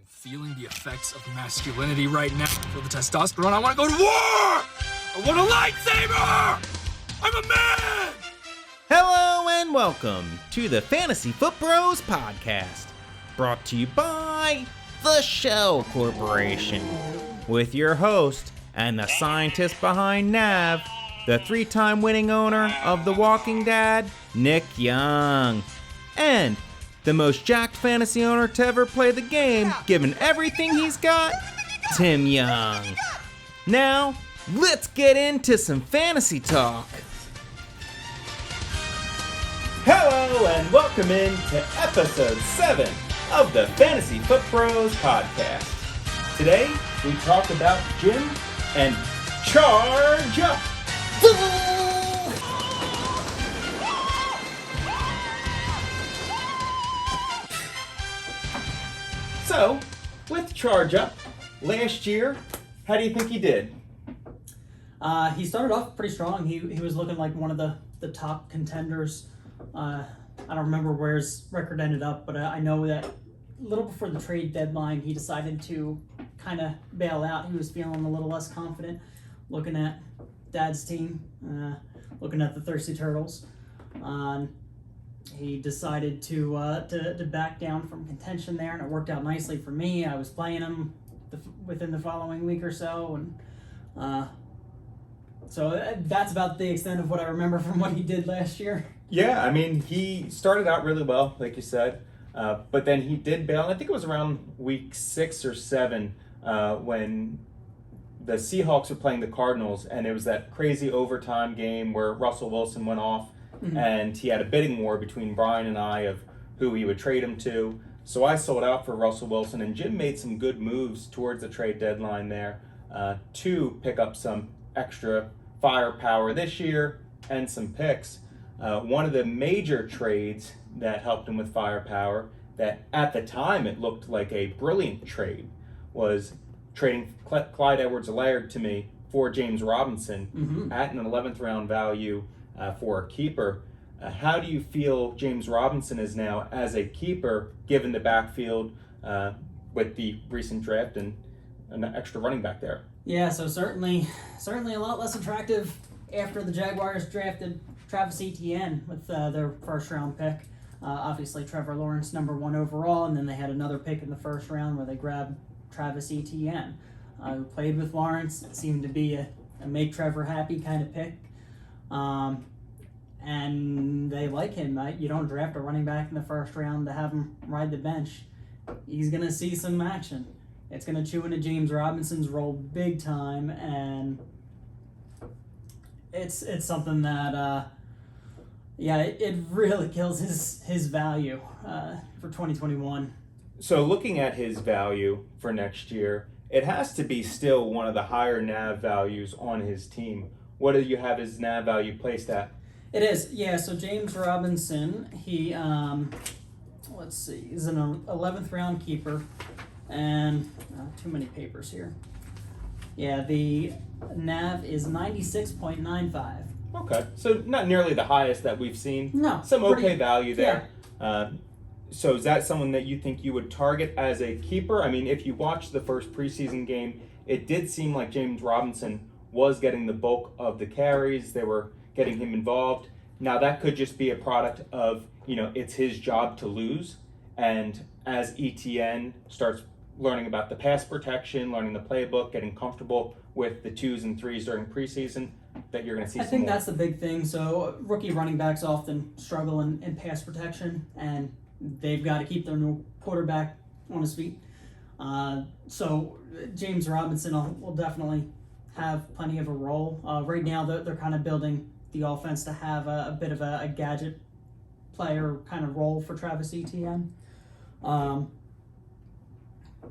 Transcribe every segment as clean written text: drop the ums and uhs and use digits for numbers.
feeling the effects of masculinity right now. I feel the testosterone. I want to go to war! I want a lightsaber! I'm a man! Hello and welcome to the Fantasy Foot Bros podcast, brought to you by the Shell Corporation, with your host and the scientist behind Nav, the 3-time winning owner of The Walking Dead, Nick Young, and the most jacked fantasy owner to ever play the game, given everything he's got, Tim Young. Now, let's get into some fantasy talk. Hello and welcome in to episode 7 of the Fantasy Foot Bros podcast. Today, we talk about Jim and Charge Up. So, with Charge Up, last year, how do you think he did? He started off pretty strong. He was looking like one of the top contenders. I don't remember where his record ended up, but I know that a little before the trade deadline, he decided to kind of bail out. He was feeling a little less confident looking at Dad's team, looking at the Thirsty Turtles. He decided to back down from contention there, and it worked out nicely for me. I was playing him within the following week or so, and so that's about the extent of what I remember from what he did last year. Yeah, I mean, he started out really well, like you said, but then he did bail. I think it was around week 6 or 7 when the Seahawks were playing the Cardinals, and it was that crazy overtime game where Russell Wilson went off. Mm-hmm. And he had a bidding war between Brian and I of who he would trade him to. So I sold out for Russell Wilson, and Jim made some good moves towards the trade deadline there to pick up some extra firepower this year and some picks. One of the major trades that helped him with firepower, that at the time it looked like a brilliant trade, was trading Clyde Edwards-Helaire to me for James Robinson at an 11th round value for a keeper. How do you feel James Robinson is now as a keeper, given the backfield with the recent draft and an extra running back there? Yeah, so certainly a lot less attractive after the Jaguars drafted Travis Etienne with their first round pick. Obviously Trevor Lawrence number 1 overall, and then they had another pick in the first round where they grabbed Travis Etienne, who played with Lawrence. It seemed to be a make Trevor happy kind of pick. And they like him. You don't draft a running back in the first round to have him ride the bench. He's going to see some action. It's going to chew into James Robinson's role big time, and it's something that, it really kills his value for 2021. So looking at his value for next year, it has to be still one of the higher NAV values on his team. What do you have his NAV value placed at? It is, yeah. So James Robinson, he, let's see, he's an 11th round keeper, and too many papers here. Yeah, the NAV is 96.95. Okay, so not nearly the highest that we've seen. No, some okay value there. Yeah. So is that someone that you think you would target as a keeper? I mean, if you watched the first preseason game, it did seem like James Robinson was getting the bulk of the carries. They were getting him involved. Now that could just be a product of, it's his job to lose. And as ETN starts learning about the pass protection, learning the playbook, getting comfortable with the 2s and 3s during preseason, that you're going to see some more. I think that's the big thing. So rookie running backs often struggle in pass protection, and they've got to keep their new quarterback on his feet. So James Robinson will definitely have plenty of a role. Right now, they're kind of building the offense to have a bit of a gadget player kind of role for Travis Etienne.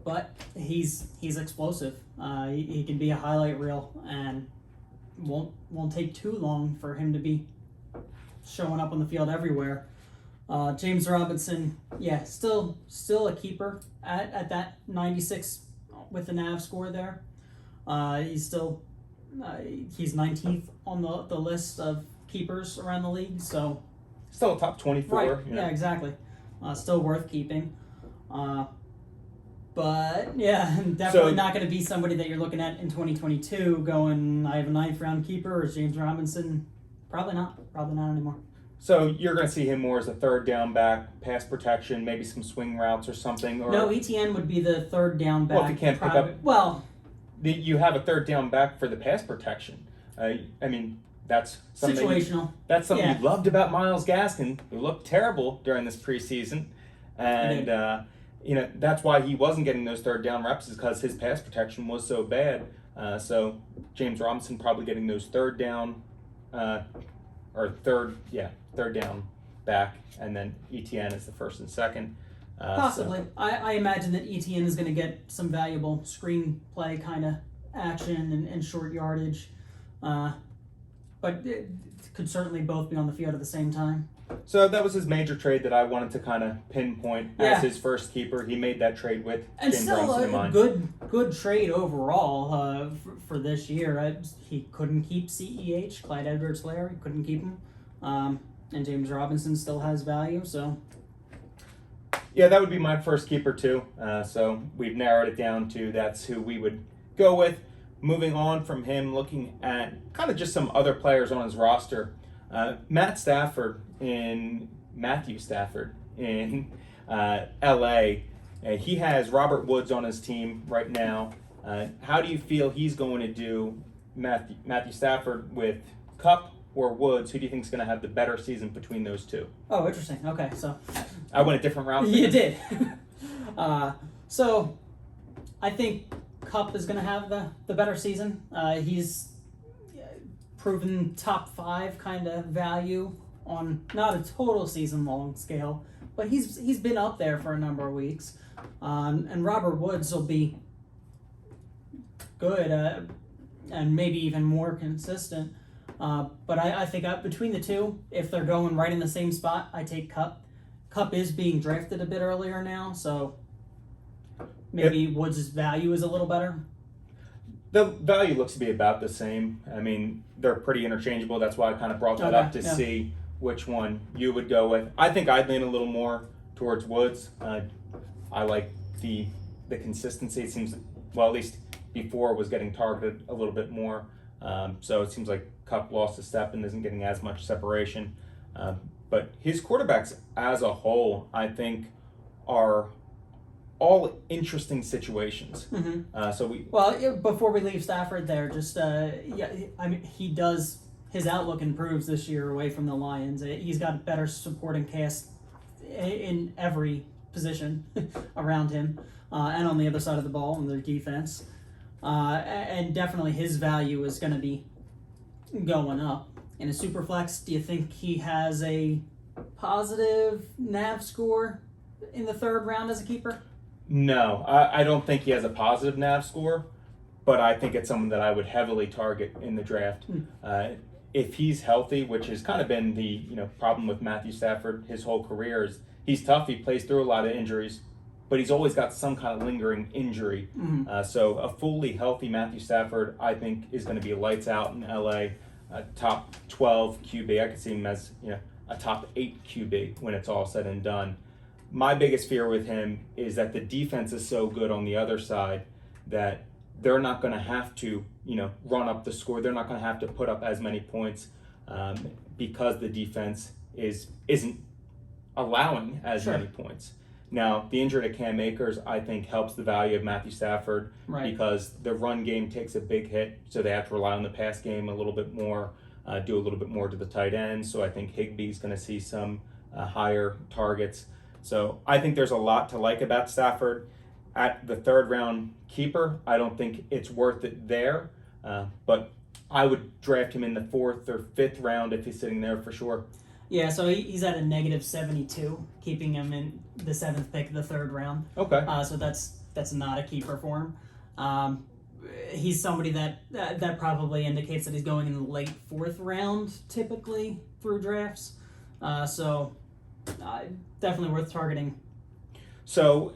But he's explosive. He can be a highlight reel, and won't take too long for him to be showing up on the field everywhere. James Robinson, still a keeper at that 96 with the NAV score there. He's still he's 19th on the list of keepers around the league, so still a top 24. Right. Yeah, exactly. Still worth keeping. But yeah, definitely not going to be somebody that you're looking at in 2022 going, I have a 9th round keeper, or is James Robinson? Probably not anymore. So you're going to see him more as a third down back, pass protection, maybe some swing routes or something? Or No, ETN would be the third down back. Well, if you can't pick up... Well... You have a third down back for the pass protection. I mean, that's something... Situational. That's something you loved about Myles Gaskin, who looked terrible during this preseason. And, that's why he wasn't getting those third down reps, is because his pass protection was so bad. So James Robinson probably getting those third down back, and then ETN is the first and second. Possibly. I imagine that ETN is going to get some valuable screenplay kind of action and short yardage. But it could certainly both be on the field at the same time. So that was his major trade that I wanted to kind of pinpoint as his first keeper. He made that trade with James Robinson in mind. And still a good trade overall for this year. He couldn't keep CEH, Clyde Edwards-Helaire. He couldn't keep him. And James Robinson still has value, so... Yeah, that would be my first keeper too. So we've narrowed it down to that's who we would go with. Moving on from him, looking at kind of just some other players on his roster. Matthew Stafford in L.A. He has Robert Woods on his team right now. How do you feel he's going to do, Matthew Stafford, with Kupp or Woods? Who do you think is going to have the better season between those two? Oh, interesting. Okay, so... I went a different route. You did. So I think Kupp is going to have the better season. He's proven top 5 kind of value on not a total season-long scale, but he's been up there for a number of weeks. And Robert Woods will be good and maybe even more consistent. But I think between the two, if they're going right in the same spot, I take Kupp. Kupp is being drafted a bit earlier now, so maybe Woods' value is a little better. The value looks to be about the same. I mean, they're pretty interchangeable. That's why I kind of brought that up to see which one you would go with. I think I'd lean a little more towards Woods. I like the consistency. It seems, well, at least before, was getting targeted a little bit more. So it seems like Kupp lost a step and isn't getting as much separation. But his quarterbacks as a whole, I think, are all interesting situations. Mm-hmm. Before we leave Stafford there, just I mean, his outlook improves this year away from the Lions. He's got better supporting cast in every position around him, and on the other side of the ball in their defense. And definitely his value is going to be going up. In a super flex, do you think he has a positive NAV score in the third round as a keeper? No, I don't think he has a positive NAV score, but I think it's someone that I would heavily target in the draft. If he's healthy, which has kind of been the problem with Matthew Stafford his whole career, is he's tough. He plays through a lot of injuries, but he's always got some kind of lingering injury. Mm-hmm. So a fully healthy Matthew Stafford, I think, is going to be lights out in LA. Top 12 QB. I could see him as a top 8 QB when it's all said and done. My biggest fear with him is that the defense is so good on the other side that they're not going to have to run up the score. They're not going to have to put up as many points because the defense isn't allowing as many points. Now, the injury to Cam Akers, I think, helps the value of Matthew Stafford because the run game takes a big hit, so they have to rely on the pass game a little bit more, do a little bit more to the tight end. So I think Higbee's going to see some higher targets. So I think there's a lot to like about Stafford. At the third round keeper, I don't think it's worth it there, but I would draft him in the 4th or 5th round if he's sitting there for sure. Yeah, so he's at a negative 72, keeping him in the 7th pick of the third round. Okay. So that's not a keeper for him. He's somebody that probably indicates that he's going in the late 4th round typically through drafts. So definitely worth targeting. So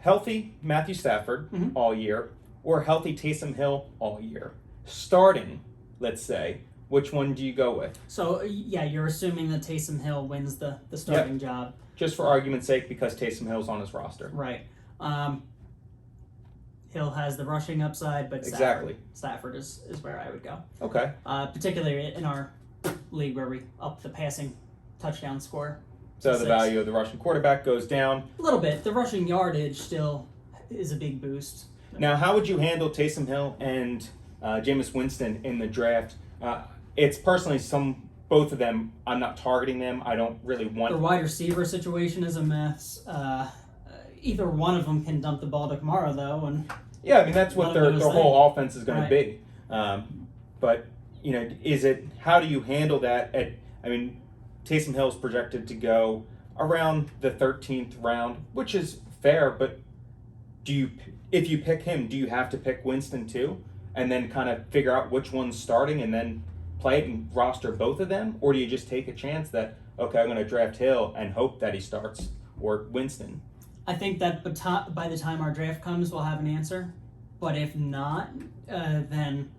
healthy Matthew Stafford all year, or healthy Taysom Hill all year. Starting, let's say. Which one do you go with? So, you're assuming that Taysom Hill wins the starting job. Just for argument's sake, because Taysom Hill's on his roster. Right. Hill has the rushing upside, but Exactly. Stafford is where I would go. Okay. Particularly in our league where we up the passing touchdown score. So to the 6. value of the rushing quarterback goes down. A little bit. The rushing yardage still is a big boost. Now, how would you handle Taysom Hill and Jameis Winston in the draft? It's personally both of them. I'm not targeting them. I don't really want. The wide receiver situation is a mess. Either one of them can dump the ball to Kamara though, and Yeah, I mean that's what their whole offense is going Right. to be. But how do you handle that? Taysom Hill's projected to go around the 13th round, which is fair. But if you pick him, do you have to pick Winston too, and then kind of figure out which one's starting and then play it and roster both of them, or do you just take a chance that okay, I'm going to draft Hill and hope that he starts or Winston? I think that by the time our draft comes, we'll have an answer. But if not, then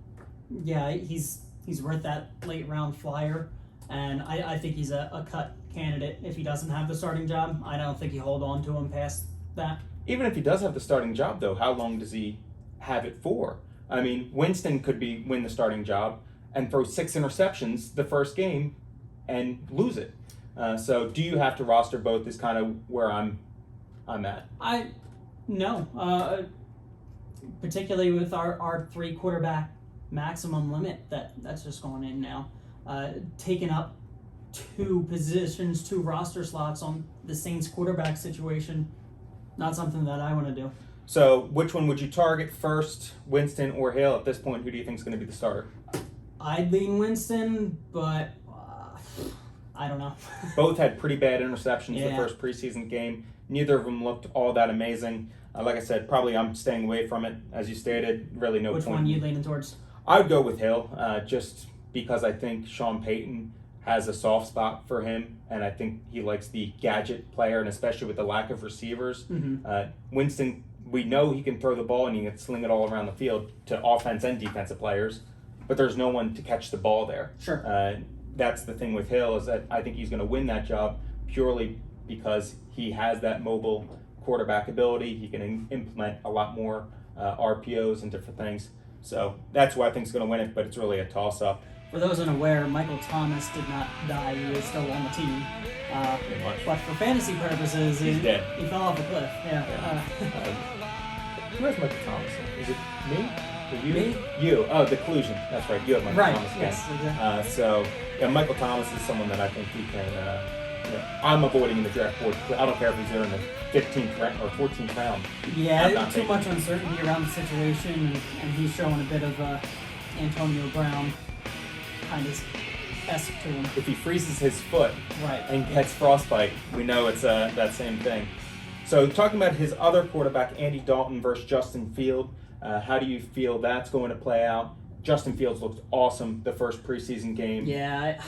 yeah, he's worth that late round flyer, and I think he's a cut candidate if he doesn't have the starting job. I don't think you hold on to him past that. Even if he does have the starting job, though, how long does he have it for? I mean, Winston could win the starting job and throw 6 interceptions the first game and lose it. So do you have to roster both is kind of where I'm at. No. Particularly with our 3 quarterback maximum limit that's just going in now. Taking up 2 positions, 2 roster slots on the Saints quarterback situation, not something that I want to do. So which one would you target first, Winston or Hill? At this point, who do you think is going to be the starter? I'd lean Winston, but I don't know. Both had pretty bad interceptions the Yeah. first preseason game. Neither of them looked all that amazing. Like I said, probably I'm staying away from it. As you stated, really no Which point. one are you leaning towards? I would go with Hill, just because I think Sean Payton has a soft spot for him, and I think he likes the gadget player, and especially with the lack of receivers. Mm-hmm. Winston, we know he can throw the ball and he can sling it all around the field to offense and defensive players, but there's no one to catch the ball there. Sure. That's the thing with Hill, is that I think he's going to win that job purely because he has that mobile quarterback ability. He can implement a lot more RPOs and different things. So that's who I think is going to win it, but it's really a toss-up. For those unaware, Michael Thomas did not die. He is still on the team. Pretty much. But for fantasy purposes, He's dead. He fell off a cliff. Yeah. Who has Michael Thomas? Is it me? Or you? Me? You. Oh, the collusion. That's right. You have Michael Right. Thomas. Yes. Exactly. Michael Thomas is someone that I think he can. I'm avoiding in the draft board. I don't care if he's there in the 15th round or 14th round. Yeah, too much uncertainty around the situation, and he's showing a bit of Antonio Brown kind of esque to him. If he freezes his foot Right. and gets frostbite, we know it's that same thing. So talking about his other quarterback, Andy Dalton versus Justin Fields, how do you feel that's going to play out? Justin Fields looked awesome the first preseason game. Yeah,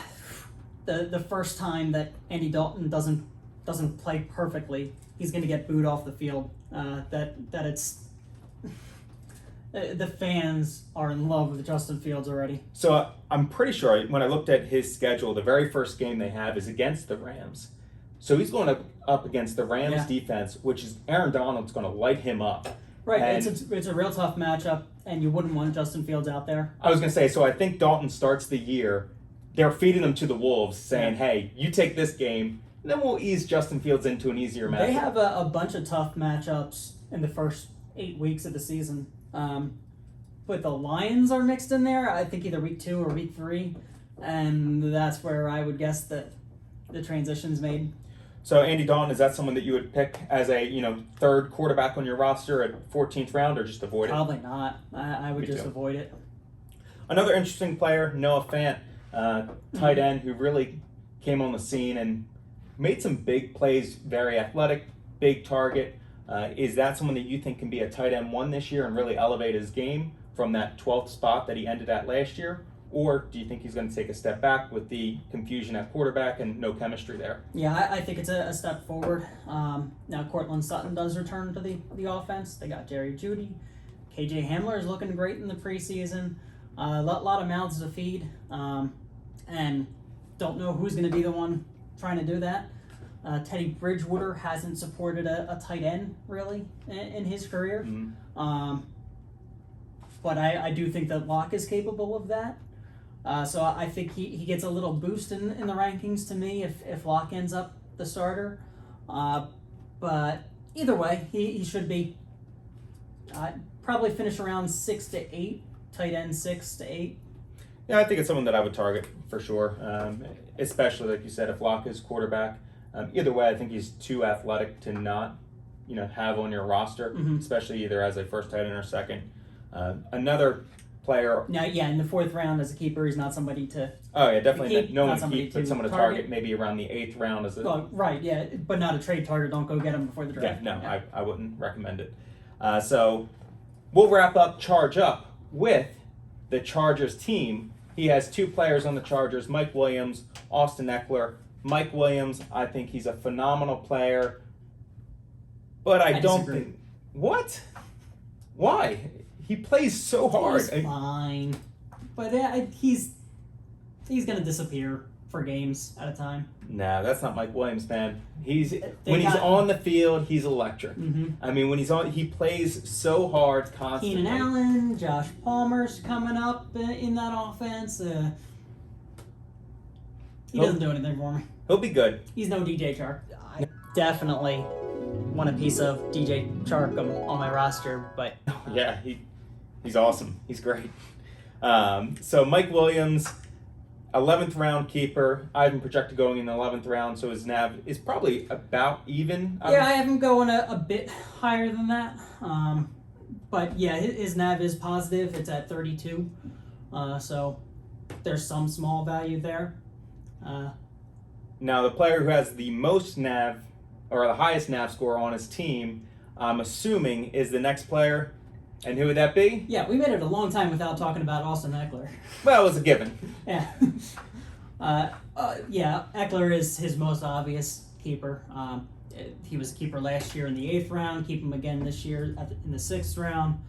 the first time that Andy Dalton doesn't play perfectly, he's going to get booed off the field. The fans are in love with Justin Fields already. So I'm pretty sure when I looked at his schedule, the very first game they have is against the Rams. So he's going up against the Rams defense, which is Aaron Donald's going to light him up. Right, And it's a real tough matchup, and you wouldn't want Justin Fields out there. I was going to say, so I think Dalton starts the year, they're feeding him to the Wolves, saying, hey, you take this game, and then we'll ease Justin Fields into an easier matchup. They have a bunch of tough matchups in the first 8 weeks of the season. But the Lions are mixed in there, I think either week 2 or week 3, and that's where I would guess that the transition's made. So Andy Dalton, is that someone that you would pick as a third quarterback on your roster at 14th round, or just avoid it? Probably not. I would just avoid it. Another interesting player, Noah Fant, tight end, who really came on the scene and made some big plays, very athletic, big target. Is that someone that you think can be a tight end 1 this year and really elevate his game from that 12th spot that he ended at last year? Or do you think he's going to take a step back with the confusion at quarterback and no chemistry there? Yeah, I think it's a step forward. Now Cortland Sutton does return to the offense. They got Jerry Jeudy. KJ Hamler is looking great in the preseason. A lot of mouths to feed. And don't know who's going to be the one trying to do that. Teddy Bridgewater hasn't supported a tight end, really, in his career. Mm-hmm. but I do think that Locke is capable of that. So I think he gets a little boost in the rankings to me if Locke ends up the starter. But either way, he should be probably finish around 6 to 8, tight end 6 to 8. Yeah, I think it's someone that I would target for sure, especially like you said, if Locke is quarterback. Either way, I think he's too athletic to not, have on your roster, especially either as a first tight end or second. Another player. Now, in the 4th round as a keeper, he's not somebody to. Oh yeah, definitely keep, no not one to keep, but someone to target maybe around the 8th round as a. Well, right, yeah, but not a trade target. Don't go get him before the draft. Yeah, no, I wouldn't recommend it. So we'll wrap up Charge Up with the Chargers team. He has 2 players on the Chargers, Mike Wiliiams, Austin Ekeler. Mike Wiliiams, I think he's a phenomenal player, but I don't disagree. think. What? Why? He plays so hard. He's fine, but he's going to disappear for games at a time. Nah, that's not Mike Wiliiams, man. He's He's on the field, he's electric. Mm-hmm. I mean, when he's on, he plays so hard constantly. Keenan Allen, Josh Palmer's coming up in that offense. He doesn't do anything for me. He'll be good. He's no DJ Chark. I definitely want a piece of DJ Chark on my roster, but Yeah, he's awesome. He's great. So Mike Wiliiams, 11th round keeper. I have him projected going in the 11th round, so his NAV is probably about even. yeah, I have him going a bit higher than that. But yeah, his NAV is positive. It's at 32. So there's some small value there. Now, the player who has the most NAV, or the highest NAV score on his team, I'm assuming is the next player. And who would that be? Yeah, we made it a long time without talking about Austin Ekeler. Well, it was a given. Yeah. Yeah, Ekeler is his most obvious keeper. He was a keeper last year in the 8th round. Keep him again this year in the 6th round.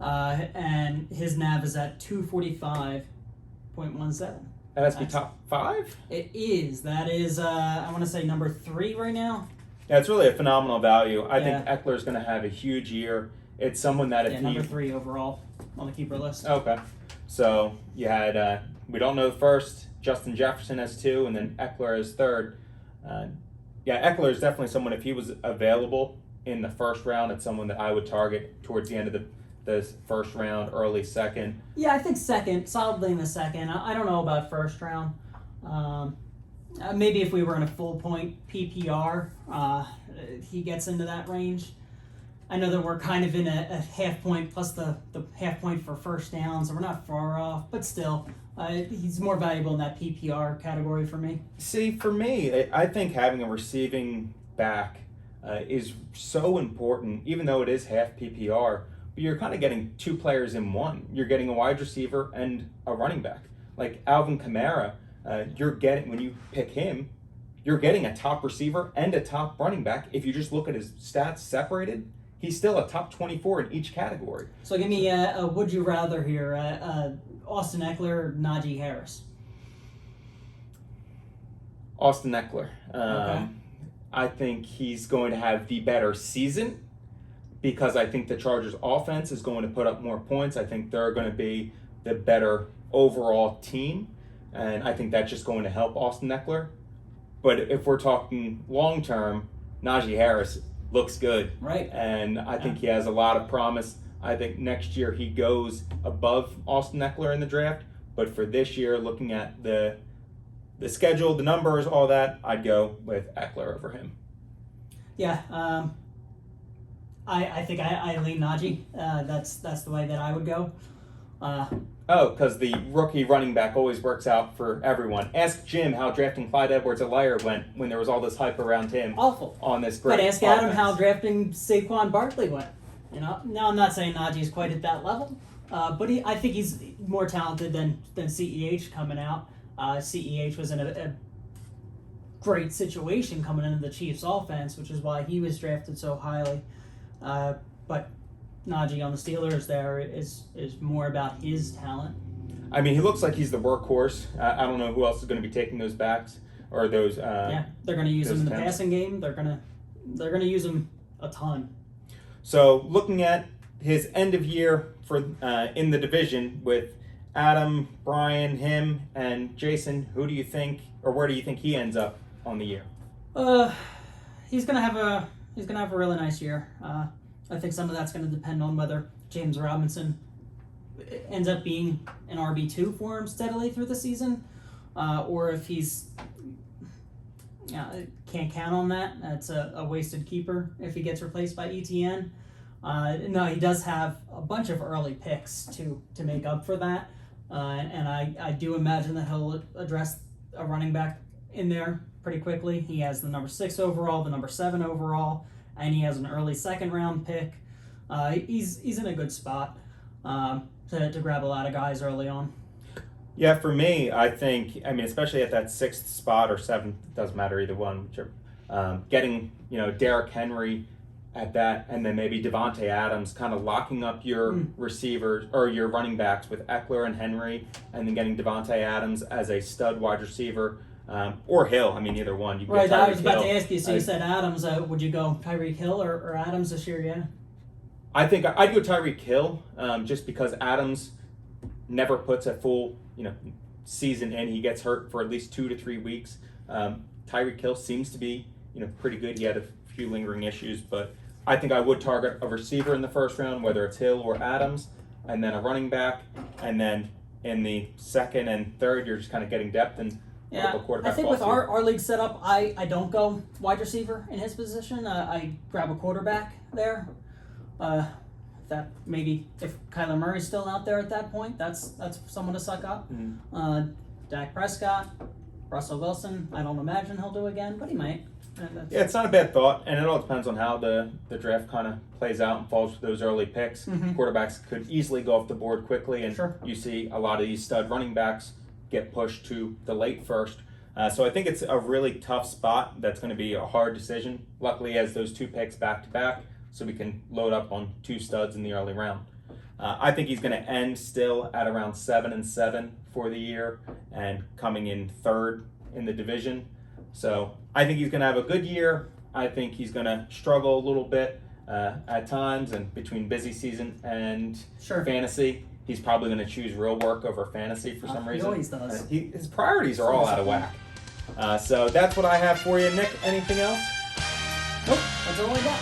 And his NAV is at 245.17. That has to be top 5? It is. That is, I want to say number 3 right now. Yeah, it's really a phenomenal value. I think Eckler's going to have a huge year. It's someone that if number 3 overall on the keeper list. Okay. So you had, we don't know the first, Justin Jefferson as 2, and then Ekeler as 3rd. Ekeler is definitely someone, if he was available in the 1st round, it's someone that I would target towards the end of the 1st round, early 2nd. Yeah, I think 2nd, solidly in the 2nd. I don't know about 1st round. Maybe if we were in a full point PPR, he gets into that range. I know that we're kind of in a half point plus the half point for first down, so we're not far off, but still, he's more valuable in that PPR category for me. See, for me, I think having a receiving back is so important, even though it is half PPR, but you're kind of getting 2 players in one. You're getting a wide receiver and a running back. Like Alvin Kamara, you're getting, when you pick him, you're getting a top receiver and a top running back. If you just look at his stats separated, he's still a top 24 in each category. So give me a would you rather here, Austin Ekeler or Najee Harris? Austin Ekeler. Okay. I think he's going to have the better season because I think the Chargers offense is going to put up more points. I think they're going to be the better overall team, and I think that's just going to help Austin Ekeler. But if we're talking long term, Najee Harris looks good. Right. And I think he has a lot of promise. I think next year he goes above Austin Ekeler in the draft. But for this year, looking at the schedule, the numbers, all that, I'd go with Ekeler over him. Yeah. I think I lean Najee. That's the way that I would go. Because the rookie running back always works out for everyone. Ask Jim how drafting Clyde Edwards-Helaire went when there was all this hype around him. Awful. On this great But ask Adam offense. how drafting Saquon Barkley went. Now I'm not saying Najee's quite at that level, but I think he's more talented than CEH coming out. CEH was in a great situation coming into the Chiefs' offense, which is why he was drafted so highly. But Najee on the Steelers there is more about his talent. I mean, he looks like he's the workhorse. I don't know who else is going to be taking those backs or those. They're going to use him in the attempts. passing game. They're going to use him a ton. So looking at his end of year for in the division with Adam, Brian, him, and Jason, who do you think, or where do you think he ends up on the year? He's gonna have a really nice year. I think some of that's gonna depend on whether James Robinson ends up being an RB2 for him steadily through the season, or if he's can't count on that. That's a wasted keeper if he gets replaced by ETN. No, he does have a bunch of early picks to make up for that, and I do imagine that he'll address a running back in there pretty quickly. He has the number 6 overall, the number 7 overall, and he has an early second round pick. He's in a good spot to grab a lot of guys early on. Yeah, for me, I think, especially at that 6th spot or 7th, doesn't matter either one, getting, Derrick Henry at that, and then maybe Devontae Adams, kind of locking up your receivers or your running backs with Ekeler and Henry, and then getting Devontae Adams as a stud wide receiver, or Hill. Either one. You can right, get I was about Hill. to ask you, so you said Adams. Would you go Tyreek Hill or Adams this year, yeah? I think I'd go Tyreek Hill, just because Adams never puts a full, season in. He gets hurt for at least 2 to 3 weeks. Tyreek Hill seems to be, pretty good. He had a few lingering issues, but I think I would target a receiver in the first round, whether it's Hill or Adams, and then a running back, and then in the second and third, you're just kind of getting depth and yeah. a quarterback. I think with our league setup, I don't go wide receiver in his position. I grab a quarterback there. That maybe if Kyler Murray's still out there at that point, that's someone to suck up. Mm-hmm. Dak Prescott, Russell Wilson. I don't imagine he'll do again, but he might. Yeah, it's not a bad thought, and it all depends on how the draft kind of plays out and falls with those early picks. Mm-hmm. Quarterbacks could easily go off the board quickly, and sure. You see a lot of these stud running backs get pushed to the late first. So I think it's a really tough spot. That's going to be a hard decision. Luckily, he has those 2 picks back to back, so we can load up on 2 studs in the early round. I think he's going to end still at around 7-7 for the year, and coming in 3rd in the division. So I think he's going to have a good year. I think he's going to struggle a little bit at times, and between busy season and sure. fantasy, he's probably going to choose real work over fantasy for some reason. He always does. His priorities are all out of whack. So that's what I have for you, Nick. Anything else? Nope, that's all I got.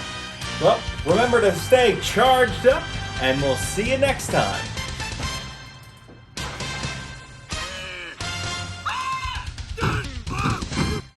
Well, remember to stay charged up, and we'll see you next time.